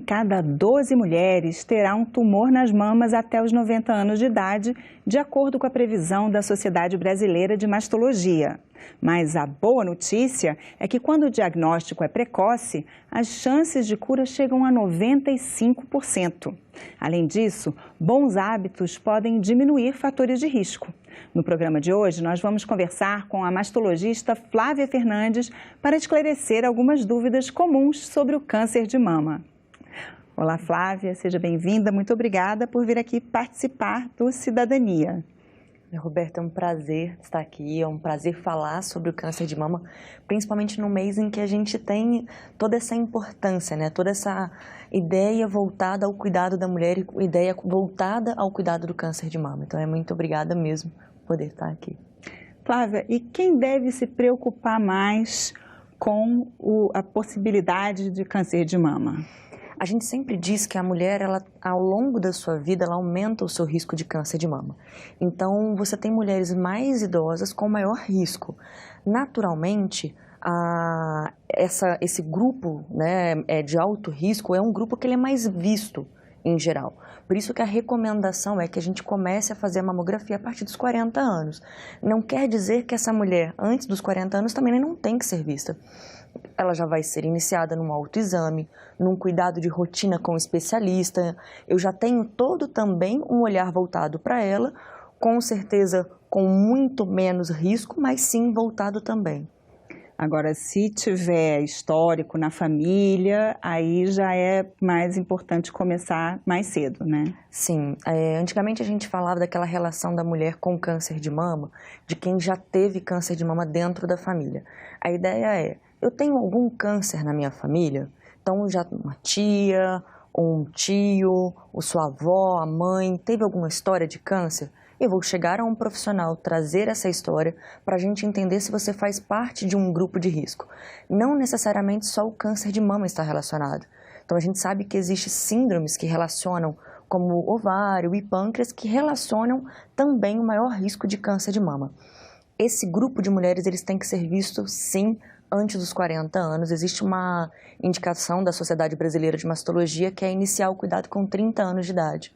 cada 12 mulheres terá um tumor nas mamas até os 90 anos de idade, de acordo com a previsão da Sociedade Brasileira de Mastologia. Mas a boa notícia é que quando o diagnóstico é precoce, as chances de cura chegam a 95%. Além disso, bons hábitos podem diminuir fatores de risco. No programa de hoje, nós vamos conversar com a mastologista Flávia Fernandes para esclarecer algumas dúvidas comuns sobre o câncer de mama. Olá, Flávia, seja bem-vinda. Muito obrigada por vir aqui participar do Cidadania. Roberta, é um prazer estar aqui, é um prazer falar sobre o câncer de mama, principalmente no mês em que a gente tem toda essa importância, né? Toda essa ideia voltada ao cuidado da mulher e ideia voltada ao cuidado do câncer de mama. Então, muito obrigada mesmo por poder estar aqui. Flávia, e quem deve se preocupar mais com a possibilidade de câncer de mama? A gente sempre diz que a mulher, ao longo da sua vida, ela aumenta o seu risco de câncer de mama. Então, você tem mulheres mais idosas com maior risco. Naturalmente, esse grupo, né, de alto risco é um grupo que ele é mais visto em geral. Por isso que a recomendação é que a gente comece a fazer a mamografia a partir dos 40 anos. Não quer dizer que essa mulher, antes dos 40 anos, também não tem que ser vista. Ela já vai ser iniciada num autoexame, num cuidado de rotina com o especialista. Eu já tenho todo também um olhar voltado para ela, com certeza com muito menos risco, mas sim voltado também. Agora, se tiver histórico na família, aí já é mais importante começar mais cedo, né? Sim. Antigamente a gente falava daquela relação da mulher com câncer de mama, de quem já teve câncer de mama dentro da família. A ideia é, eu tenho algum câncer na minha família? Então, já uma tia, um tio, ou sua avó, a mãe, teve alguma história de câncer? Eu vou chegar a um profissional, trazer essa história para a gente entender se você faz parte de um grupo de risco. Não necessariamente só o câncer de mama está relacionado. Então, a gente sabe que existem síndromes que relacionam, como o ovário e pâncreas, que relacionam também o maior risco de câncer de mama. Esse grupo de mulheres, eles têm que ser vistos, sim, antes dos 40 anos. Existe uma indicação da Sociedade Brasileira de Mastologia que é iniciar o cuidado com 30 anos de idade.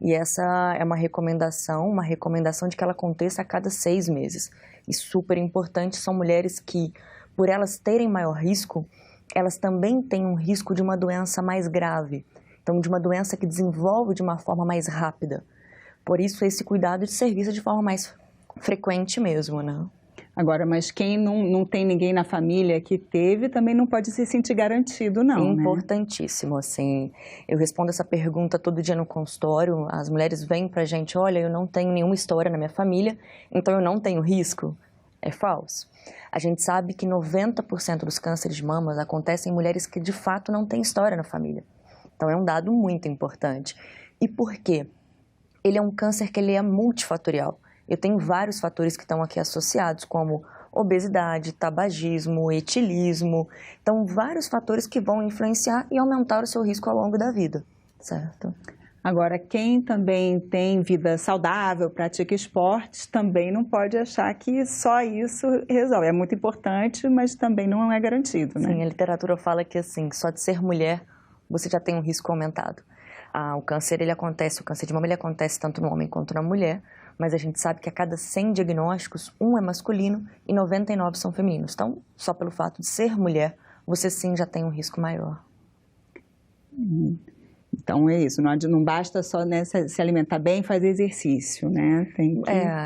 E essa é uma recomendação de que ela aconteça a cada 6 meses. E super importante, são mulheres que, por elas terem maior risco, elas também têm um risco de uma doença mais grave. Então, de uma doença que desenvolve de uma forma mais rápida. Por isso, esse cuidado de ser visto de forma mais frequente mesmo, né? Agora, mas quem não tem ninguém na família que teve, também não pode se sentir garantido, não, Importantíssimo, assim. Eu respondo essa pergunta todo dia no consultório. As mulheres vêm pra gente, olha, eu não tenho nenhuma história na minha família, então eu não tenho risco. É falso. A gente sabe que 90% dos cânceres de mamas acontecem em mulheres que de fato não têm história na família. Então é um dado muito importante. E por quê? Ele é um câncer que ele é multifatorial. Eu tenho vários fatores que estão aqui associados, como obesidade, tabagismo, etilismo. Então, vários fatores que vão influenciar e aumentar o seu risco ao longo da vida, certo? Agora, quem também tem vida saudável, pratica esportes, também não pode achar que só isso resolve. É muito importante, mas também não é garantido, né? Sim, a literatura fala que, assim, só de ser mulher, você já tem um risco aumentado. O câncer de mama, ele acontece tanto no homem quanto na mulher, mas a gente sabe que a cada 100 diagnósticos, 1 é masculino e 99 são femininos. Então, só pelo fato de ser mulher, você sim já tem um risco maior. Então é isso, não basta só, né, se alimentar bem, fazer exercício, né?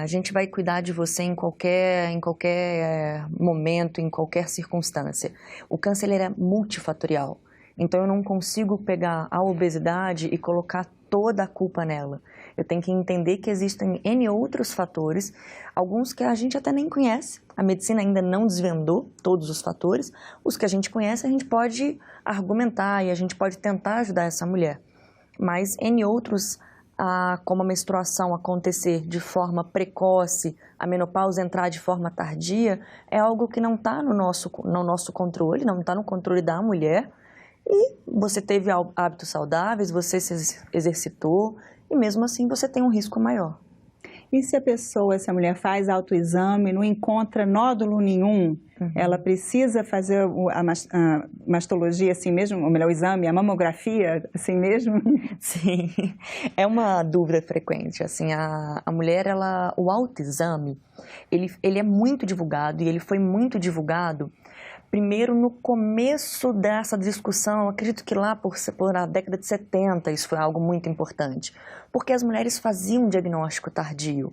A gente vai cuidar de você em qualquer momento, em qualquer circunstância. O câncer ele é multifatorial, então eu não consigo pegar a obesidade e colocar toda a culpa nela. Eu tenho que entender que existem N outros fatores, alguns que a gente até nem conhece. A medicina ainda não desvendou todos os fatores. Os que a gente conhece, a gente pode argumentar e a gente pode tentar ajudar essa mulher. Mas N outros, como a menstruação acontecer de forma precoce, a menopausa entrar de forma tardia, é algo que não está no nosso controle, não está no controle da mulher. E você teve hábitos saudáveis, você se exercitou e mesmo assim você tem um risco maior. E se a mulher faz autoexame, não encontra nódulo nenhum, ela precisa fazer a mastologia assim mesmo, ou melhor, o exame, a mamografia assim mesmo? Sim, é uma dúvida frequente, assim, a mulher, o autoexame, ele é muito divulgado e ele foi muito divulgado primeiro no começo dessa discussão, eu acredito que lá por a década de 70 isso foi algo muito importante, porque as mulheres faziam um diagnóstico tardio.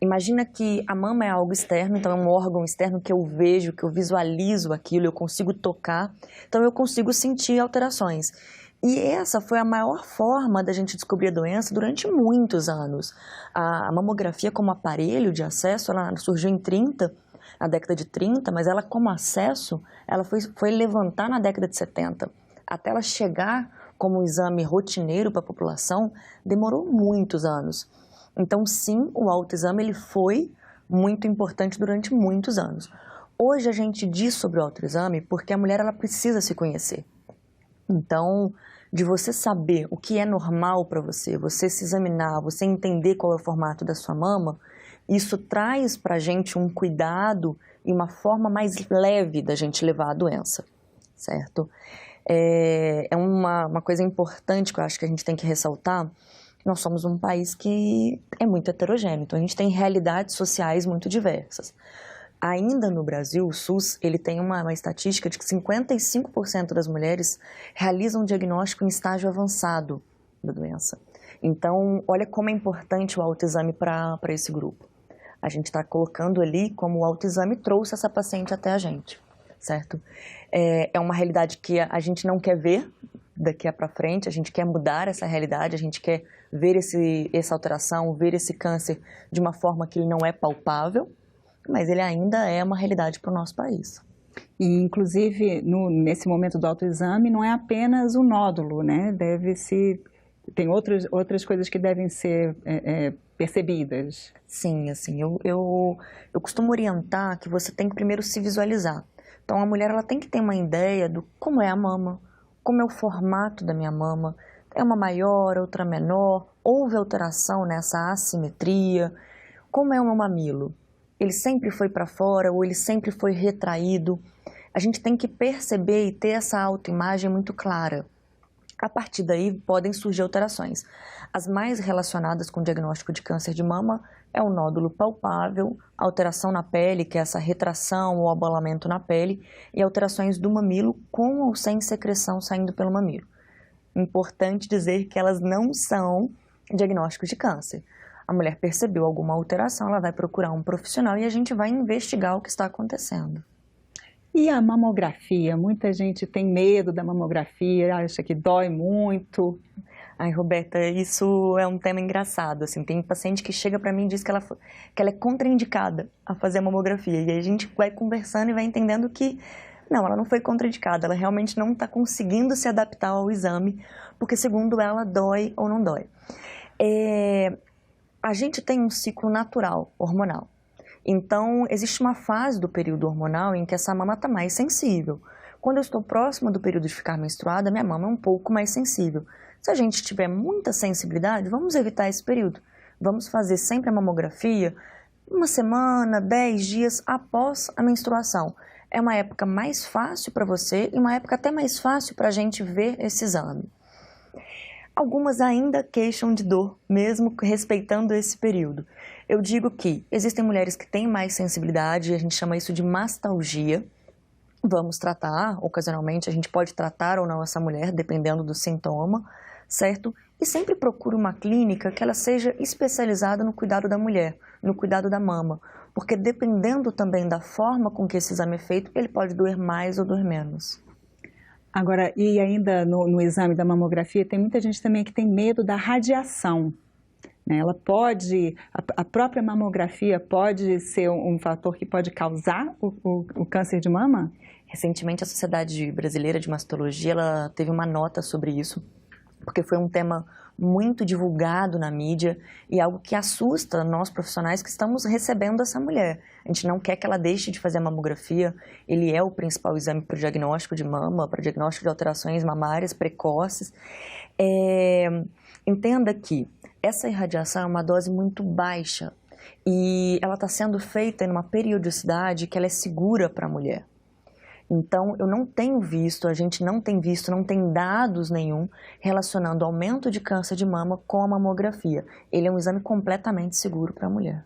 Imagina que a mama é algo externo, então é um órgão externo que eu vejo, que eu visualizo aquilo, eu consigo tocar, então eu consigo sentir alterações. E essa foi a maior forma da gente descobrir a doença durante muitos anos. A mamografia como aparelho de acesso, ela surgiu na década de 30, mas ela como acesso, ela foi levantar na década de 70. Até ela chegar como um exame rotineiro para a população, demorou muitos anos. Então, sim, o autoexame ele foi muito importante durante muitos anos. Hoje a gente diz sobre o autoexame porque a mulher ela precisa se conhecer. Então, de você saber o que é normal para você, você se examinar, você entender qual é o formato da sua mama, isso traz para a gente um cuidado e uma forma mais leve da gente levar a doença, certo? É uma coisa importante que eu acho que a gente tem que ressaltar. Nós somos um país que é muito heterogêneo, então a gente tem realidades sociais muito diversas. Ainda no Brasil, o SUS ele tem uma estatística de que 55% das mulheres realizam um diagnóstico em estágio avançado da doença. Então, olha como é importante o autoexame para esse grupo. A gente está colocando ali como o autoexame trouxe essa paciente até a gente, certo? É uma realidade que a gente não quer ver daqui para frente, a gente quer mudar essa realidade, a gente quer ver essa alteração, ver esse câncer de uma forma que ele não é palpável, mas ele ainda é uma realidade para o nosso país. E, inclusive, nesse momento do autoexame, não é apenas o nódulo, né? Tem outras coisas que devem ser percebidas. Sim, assim, eu costumo orientar que você tem que primeiro se visualizar. Então, a mulher ela tem que ter uma ideia do como é a mama, como é o formato da minha mama, é uma maior, outra menor, houve alteração nessa assimetria, como é o meu mamilo? Ele sempre foi para fora ou ele sempre foi retraído? A gente tem que perceber e ter essa autoimagem muito clara. A partir daí podem surgir alterações. As mais relacionadas com o diagnóstico de câncer de mama é o nódulo palpável, alteração na pele, que é essa retração ou abolamento na pele, e alterações do mamilo com ou sem secreção saindo pelo mamilo. Importante dizer que elas não são diagnósticos de câncer. A mulher percebeu alguma alteração, ela vai procurar um profissional e a gente vai investigar o que está acontecendo. E a mamografia? Muita gente tem medo da mamografia, acha que dói muito. Ai, Roberta, isso é um tema engraçado, assim, tem paciente que chega para mim e diz que ela é contraindicada a fazer a mamografia, e aí a gente vai conversando e vai entendendo que não, ela não foi contraindicada, ela realmente não está conseguindo se adaptar ao exame, porque segundo ela dói ou não dói. A gente tem um ciclo natural, hormonal. Então, existe uma fase do período hormonal em que essa mama está mais sensível. Quando eu estou próxima do período de ficar menstruada, minha mama é um pouco mais sensível. Se a gente tiver muita sensibilidade, vamos evitar esse período. Vamos fazer sempre a mamografia uma semana, 10 dias após a menstruação. É uma época mais fácil para você e uma época até mais fácil para a gente ver esse exame. Algumas ainda queixam de dor, mesmo respeitando esse período. Eu digo que existem mulheres que têm mais sensibilidade, a gente chama isso de mastalgia. Vamos tratar, ocasionalmente a gente pode tratar ou não essa mulher, dependendo do sintoma, certo? E sempre procure uma clínica que ela seja especializada no cuidado da mulher, no cuidado da mama, porque dependendo também da forma com que esse exame é feito, ele pode doer mais ou doer menos. Agora, e ainda no exame da mamografia, tem muita gente também que tem medo da radiação. Né? A própria mamografia pode ser um fator que pode causar o câncer de mama? Recentemente, a Sociedade Brasileira de Mastologia ela teve uma nota sobre isso, porque foi um tema muito divulgado na mídia e algo que assusta nós profissionais que estamos recebendo essa mulher. A gente não quer que ela deixe de fazer a mamografia, ele é o principal exame para o diagnóstico de mama, para o diagnóstico de alterações mamárias precoces. Entenda que essa irradiação é uma dose muito baixa e ela está sendo feita em uma periodicidade que ela é segura para a mulher. Então, eu não tenho visto, a gente não tem visto, não tem dados nenhum relacionando o aumento de câncer de mama com a mamografia. Ele é um exame completamente seguro para a mulher.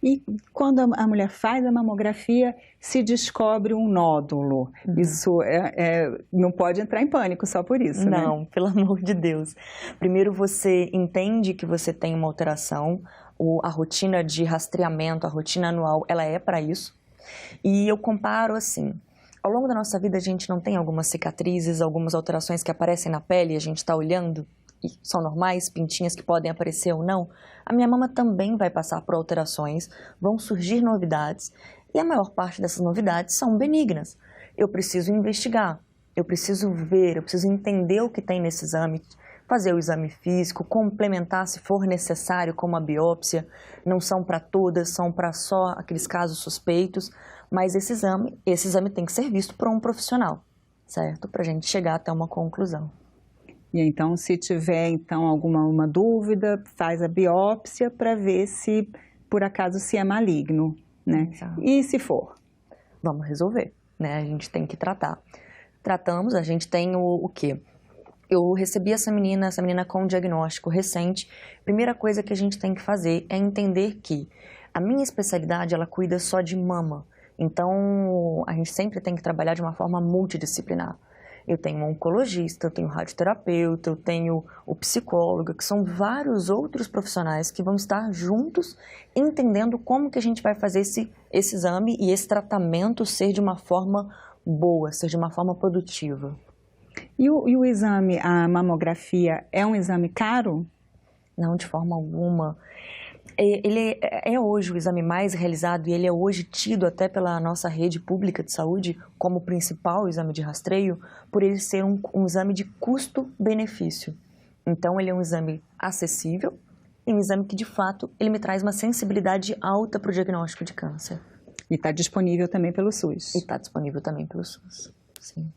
E quando a mulher faz a mamografia, se descobre um nódulo. Isso não pode entrar em pânico só por isso, né? Não, pelo amor de Deus. Primeiro você entende que você tem uma alteração, a rotina de rastreamento, a rotina anual, ela é para isso. E eu comparo assim, ao longo da nossa vida a gente não tem algumas cicatrizes, algumas alterações que aparecem na pele e a gente está olhando e são normais, pintinhas que podem aparecer ou não. A minha mama também vai passar por alterações, vão surgir novidades e a maior parte dessas novidades são benignas. Eu preciso investigar, eu preciso ver, eu preciso entender o que tem nesse exame, fazer o exame físico, complementar se for necessário como a biópsia. Não são para todas, são para só aqueles casos suspeitos, mas esse exame tem que ser visto por um profissional, certo? Para a gente chegar até uma conclusão. E então, se tiver alguma dúvida, faz a biópsia para ver se, por acaso, se é maligno, né? Exato. E se for? Vamos resolver, né? A gente tem que tratar. Tratamos, a gente tem o quê? Eu recebi essa menina com um diagnóstico recente. Primeira coisa que a gente tem que fazer é entender que a minha especialidade, ela cuida só de mama. Então, a gente sempre tem que trabalhar de uma forma multidisciplinar. Eu tenho um oncologista, eu tenho um radioterapeuta, eu tenho o psicólogo, que são vários outros profissionais que vão estar juntos entendendo como que a gente vai fazer esse exame e esse tratamento ser de uma forma boa, ser de uma forma produtiva. E o exame, a mamografia, é um exame caro? Não, de forma alguma. Ele é hoje o exame mais realizado e ele é hoje tido até pela nossa rede pública de saúde como o principal exame de rastreio, por ele ser um exame de custo-benefício. Então, ele é um exame acessível e um exame que, de fato, ele me traz uma sensibilidade alta para o diagnóstico de câncer. E está disponível também pelo SUS? E está disponível também pelo SUS, sim.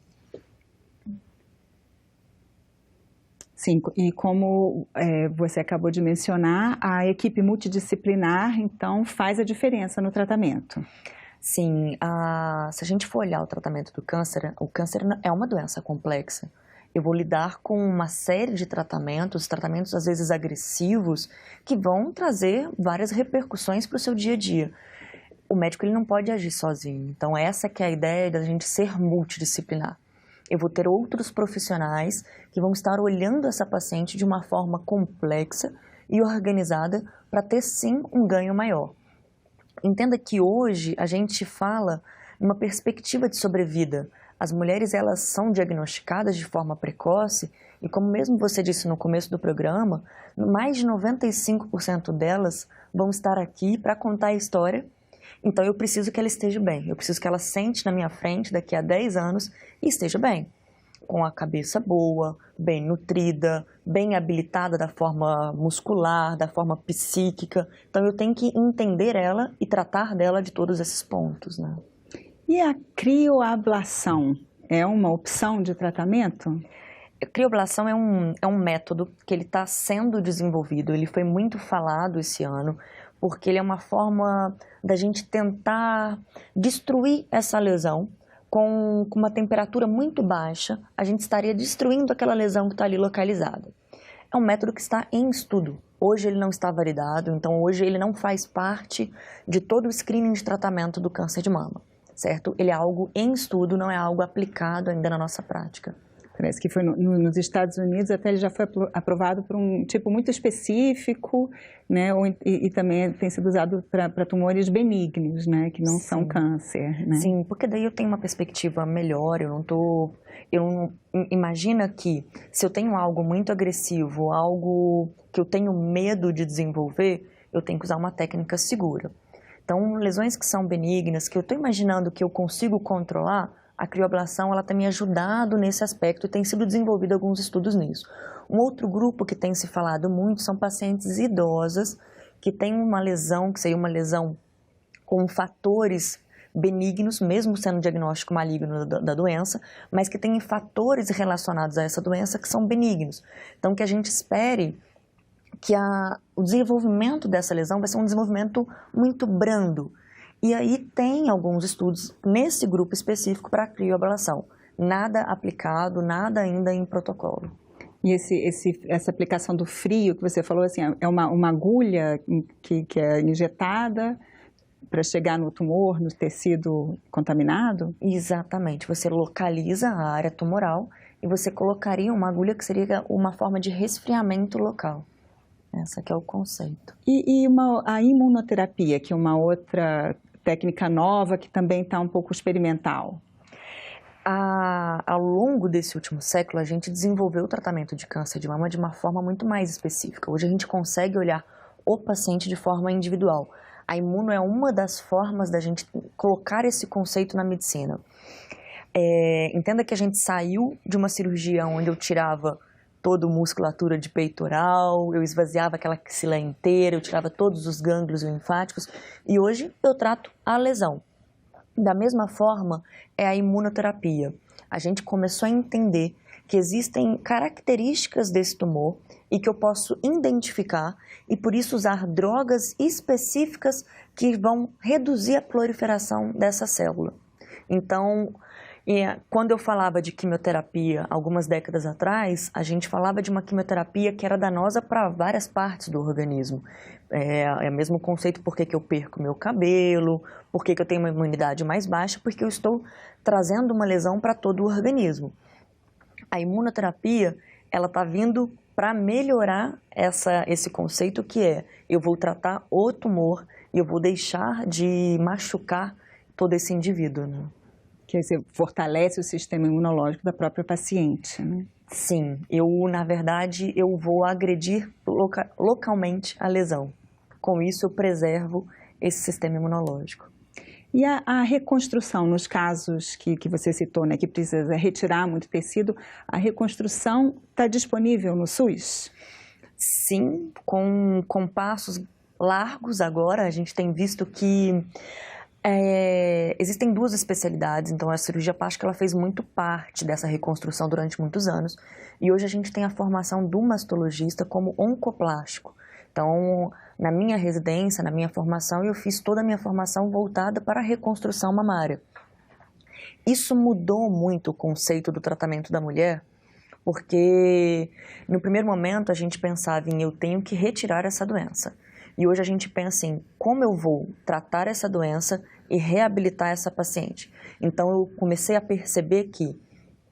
Sim, e como você acabou de mencionar, a equipe multidisciplinar, então, faz a diferença no tratamento. Sim, se a gente for olhar o tratamento do câncer, o câncer é uma doença complexa. Eu vou lidar com uma série de tratamentos às vezes agressivos, que vão trazer várias repercussões para o seu dia a dia. O médico ele não pode agir sozinho, então essa que é a ideia da gente ser multidisciplinar. Eu vou ter outros profissionais que vão estar olhando essa paciente de uma forma complexa e organizada para ter, sim, um ganho maior. Entenda que hoje a gente fala numa perspectiva de sobrevida. As mulheres, elas são diagnosticadas de forma precoce e, como mesmo você disse no começo do programa, mais de 95% delas vão estar aqui para contar a história. Então, eu preciso que ela esteja bem, eu preciso que ela sente na minha frente daqui a 10 anos e esteja bem, com a cabeça boa, bem nutrida, bem habilitada da forma muscular, da forma psíquica. Então, eu tenho que entender ela e tratar dela de todos esses pontos, né? E a crioablação é uma opção de tratamento? A crioablação é um método que ele está sendo desenvolvido, ele foi muito falado esse ano, porque ele é uma forma da gente tentar destruir essa lesão com uma temperatura muito baixa, a gente estaria destruindo aquela lesão que está ali localizada. É um método que está em estudo. Hoje ele não está validado, então hoje ele não faz parte de todo o screening de tratamento do câncer de mama, certo? Ele é algo em estudo, não é algo aplicado ainda na nossa prática. Parece que foi nos Estados Unidos, até ele já foi aprovado por um tipo muito específico, né? E também tem sido usado para tumores benignos, né? Que não são câncer, né? Sim, porque daí eu tenho uma perspectiva melhor, imagina que se eu tenho algo muito agressivo, algo que eu tenho medo de desenvolver, eu tenho que usar uma técnica segura. Então, lesões que são benignas, que eu estou imaginando que eu consigo controlar, a crioablação ela tem me ajudado nesse aspecto e tem sido desenvolvido alguns estudos nisso. Um outro grupo que tem se falado muito são pacientes idosas que têm uma lesão, que seria uma lesão com fatores benignos, mesmo sendo diagnóstico maligno da doença, mas que têm fatores relacionados a essa doença que são benignos. Então, que a gente espere que o desenvolvimento dessa lesão vai ser um desenvolvimento muito brando. E aí tem alguns estudos nesse grupo específico para crioablação. Nada aplicado, nada ainda em protocolo. E essa aplicação do frio que você falou, assim, é uma agulha que é injetada para chegar no tumor, no tecido contaminado? Exatamente. Você localiza a área tumoral e você colocaria uma agulha que seria uma forma de resfriamento local. Esse que é o conceito. E a imunoterapia, que é uma outra técnica nova que também está um pouco experimental? Ao longo desse último século, a gente desenvolveu o tratamento de câncer de mama de uma forma muito mais específica. Hoje a gente consegue olhar o paciente de forma individual. A imuno é uma das formas da gente colocar esse conceito na medicina. Entenda que a gente saiu de uma cirurgia onde eu tirava toda a musculatura de peitoral, eu esvaziava aquela axila inteira, eu tirava todos os gânglios linfáticos e hoje eu trato a lesão. Da mesma forma, é a imunoterapia. A gente começou a entender que existem características desse tumor e que eu posso identificar e por isso usar drogas específicas que vão reduzir a proliferação dessa célula. Então, quando eu falava de quimioterapia algumas décadas atrás, a gente falava de uma quimioterapia que era danosa para várias partes do organismo. É o mesmo conceito, por que eu perco meu cabelo, por que eu tenho uma imunidade mais baixa, porque eu estou trazendo uma lesão para todo o organismo. A imunoterapia, ela está vindo para melhorar esse conceito que eu vou tratar o tumor e eu vou deixar de machucar todo esse indivíduo, né? Que você fortalece o sistema imunológico da própria paciente, né? Sim, na verdade, eu vou agredir localmente a lesão. Com isso, eu preservo esse sistema imunológico. E a reconstrução, nos casos que você citou, né, que precisa retirar muito tecido, a reconstrução está disponível no SUS? Sim, com passos largos agora, a gente tem visto que existem duas especialidades, então a cirurgia plástica ela fez muito parte dessa reconstrução durante muitos anos e hoje a gente tem a formação do mastologista como oncoplástico. Então, na minha residência, na minha formação, eu fiz toda a minha formação voltada para a reconstrução mamária. Isso mudou muito o conceito do tratamento da mulher, porque no primeiro momento a gente pensava em eu tenho que retirar essa doença. E hoje a gente pensa em como eu vou tratar essa doença e reabilitar essa paciente. Então eu comecei a perceber que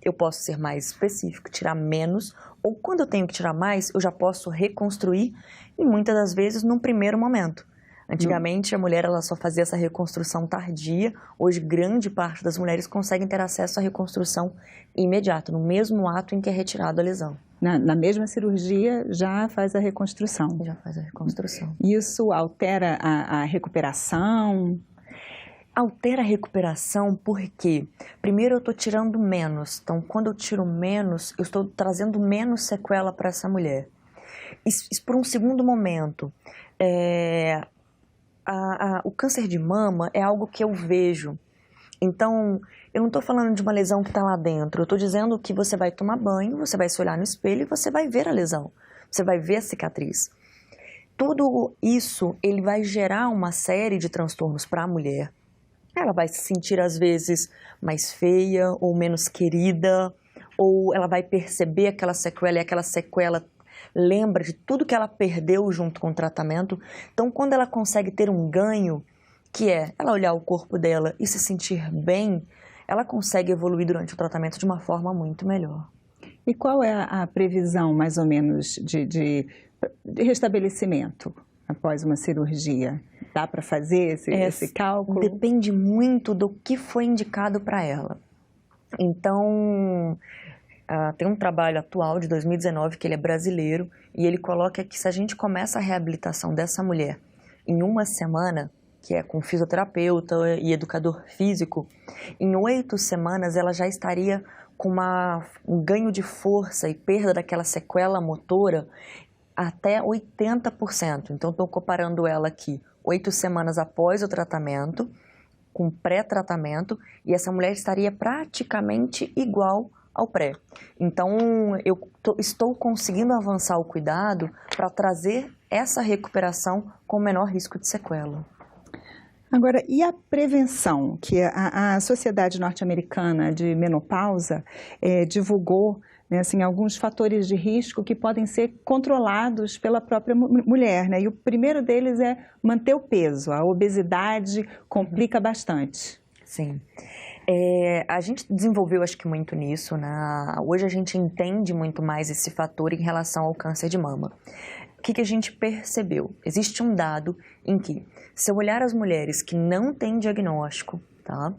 eu posso ser mais específico, tirar menos, ou quando eu tenho que tirar mais, eu já posso reconstruir e muitas das vezes num primeiro momento. Antigamente a mulher ela só fazia essa reconstrução tardia, hoje grande parte das mulheres conseguem ter acesso à reconstrução imediata, no mesmo ato em que é retirada a lesão. Na mesma cirurgia já faz a reconstrução? Já faz a reconstrução. Isso altera a recuperação? Altera a recuperação porque, primeiro, eu estou tirando menos. Então, quando eu tiro menos, eu estou trazendo menos sequela para essa mulher. Isso, por um segundo momento, o câncer de mama é algo que eu vejo. Então, eu não estou falando de uma lesão que está lá dentro. Eu estou dizendo que você vai tomar banho, você vai se olhar no espelho e você vai ver a lesão. Você vai ver a cicatriz. Tudo isso, ele vai gerar uma série de transtornos para a mulher. Ela vai se sentir, às vezes, mais feia ou menos querida, ou ela vai perceber aquela sequela e aquela sequela lembra de tudo que ela perdeu junto com o tratamento. Então, quando ela consegue ter um ganho, que é ela olhar o corpo dela e se sentir bem, ela consegue evoluir durante o tratamento de uma forma muito melhor. E qual é a previsão, mais ou menos, de restabelecimento após uma cirurgia? Dá para fazer esse cálculo? Depende muito do que foi indicado para ela. Então, tem um trabalho atual de 2019 que ele é brasileiro e ele coloca que se a gente começa a reabilitação dessa mulher em uma semana, que é com fisioterapeuta e educador físico, em 8 semanas ela já estaria com um ganho de força e perda daquela sequela motora até 80%. Então, estou comparando ela aqui 8 semanas após o tratamento com pré-tratamento e essa mulher estaria praticamente igual ao pré. Então, eu estou conseguindo avançar o cuidado para trazer essa recuperação com menor risco de sequela. Agora, e a prevenção, que a Sociedade Norte-Americana de Menopausa divulgou, né, assim, alguns fatores de risco que podem ser controlados pela própria mulher, né? E o primeiro deles é manter o peso. A obesidade complica bastante. Sim. A gente desenvolveu, acho que muito nisso, né? Hoje a gente entende muito mais esse fator em relação ao câncer de mama. O que a gente percebeu? Existe um dado em que, se eu olhar as mulheres que não têm diagnóstico, tá?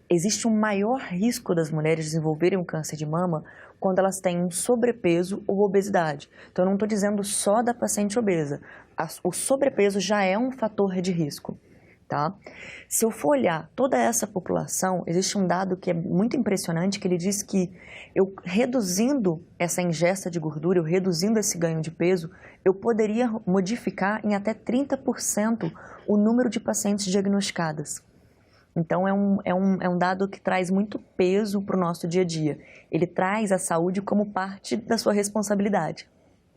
Existe um maior risco das mulheres desenvolverem um câncer de mama quando elas têm um sobrepeso ou obesidade. Então, eu não estou dizendo só da paciente obesa. O sobrepeso já é um fator de risco. Tá? Se eu for olhar toda essa população, existe um dado que é muito impressionante, que ele diz que eu reduzindo essa ingesta de gordura, eu reduzindo esse ganho de peso, eu poderia modificar em até 30% o número de pacientes diagnosticadas. Então, é um dado que traz muito peso para o nosso dia a dia. Ele traz a saúde como parte da sua responsabilidade.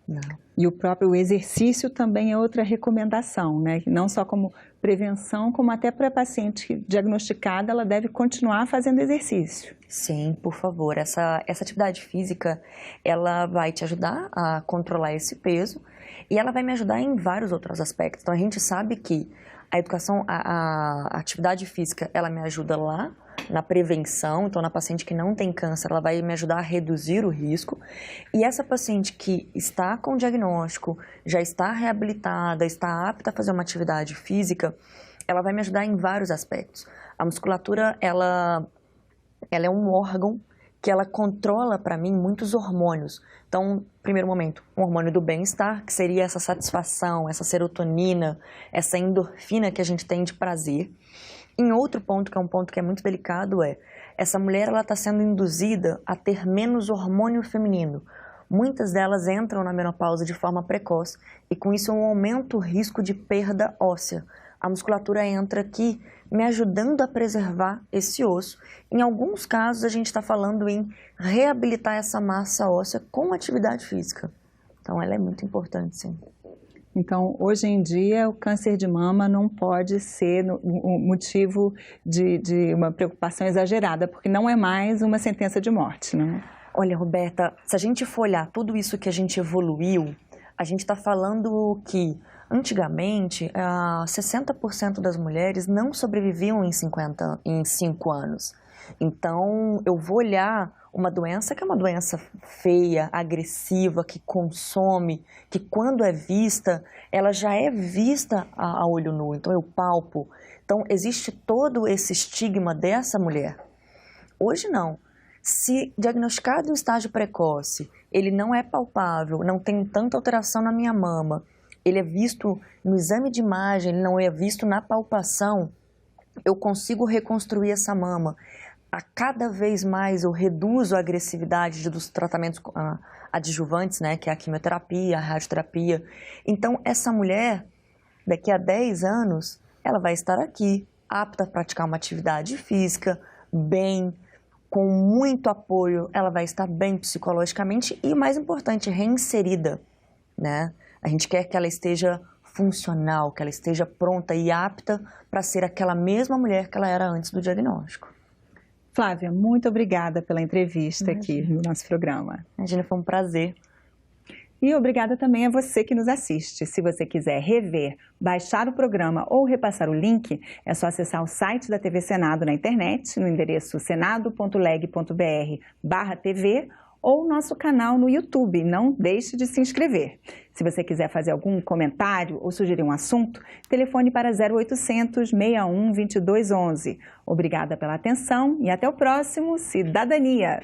Não. E o próprio exercício também é outra recomendação, né? Não só como prevenção, como até para a paciente diagnosticada, ela deve continuar fazendo exercício. Sim, por favor. Essa atividade física, ela vai te ajudar a controlar esse peso e ela vai me ajudar em vários outros aspectos. Então, a gente sabe que a educação, a atividade física, ela me ajuda lá na prevenção, então na paciente que não tem câncer, ela vai me ajudar a reduzir o risco. E essa paciente que está com diagnóstico, já está reabilitada, está apta a fazer uma atividade física, ela vai me ajudar em vários aspectos. A musculatura, ela é um órgão que ela controla para mim muitos hormônios. Então, primeiro momento, um hormônio do bem-estar, que seria essa satisfação, essa serotonina, essa endorfina que a gente tem de prazer. Em outro ponto, que é um ponto que é muito delicado, essa mulher ela está sendo induzida a ter menos hormônio feminino. Muitas delas entram na menopausa de forma precoce e com isso aumenta o risco de perda óssea. A musculatura entra aqui me ajudando a preservar esse osso. Em alguns casos a gente está falando em reabilitar essa massa óssea com atividade física. Então ela é muito importante, sim. Então, hoje em dia, o câncer de mama não pode ser um motivo de uma preocupação exagerada, porque não é mais uma sentença de morte, não é? Olha, Roberta, se a gente for olhar tudo isso que a gente evoluiu, a gente está falando que, antigamente, 60% das mulheres não sobreviviam em 5 anos. Então, eu vou olhar uma doença que é uma doença feia, agressiva, que consome, que quando é vista, ela já é vista a olho nu, então eu palpo. Então, existe todo esse estigma dessa mulher. Hoje não. Se diagnosticado em estágio precoce, ele não é palpável, não tem tanta alteração na minha mama, ele é visto no exame de imagem, ele não é visto na palpação, eu consigo reconstruir essa mama. A cada vez mais eu reduzo a agressividade dos tratamentos adjuvantes, né, que é a quimioterapia, a radioterapia. Então, essa mulher, daqui a 10 anos, ela vai estar aqui, apta a praticar uma atividade física, bem, com muito apoio, ela vai estar bem psicologicamente e, o mais importante, reinserida, né? A gente quer que ela esteja funcional, que ela esteja pronta e apta para ser aquela mesma mulher que ela era antes do diagnóstico. Flávia, muito obrigada pela entrevista aqui no nosso programa. Imagina, foi um prazer. E obrigada também a você que nos assiste. Se você quiser rever, baixar o programa ou repassar o link, é só acessar o site da TV Senado na internet, no endereço senado.leg.br/tv ou nosso canal no YouTube. Não deixe de se inscrever. Se você quiser fazer algum comentário ou sugerir um assunto, telefone para 0800 61 2211. Obrigada pela atenção e até o próximo Cidadania!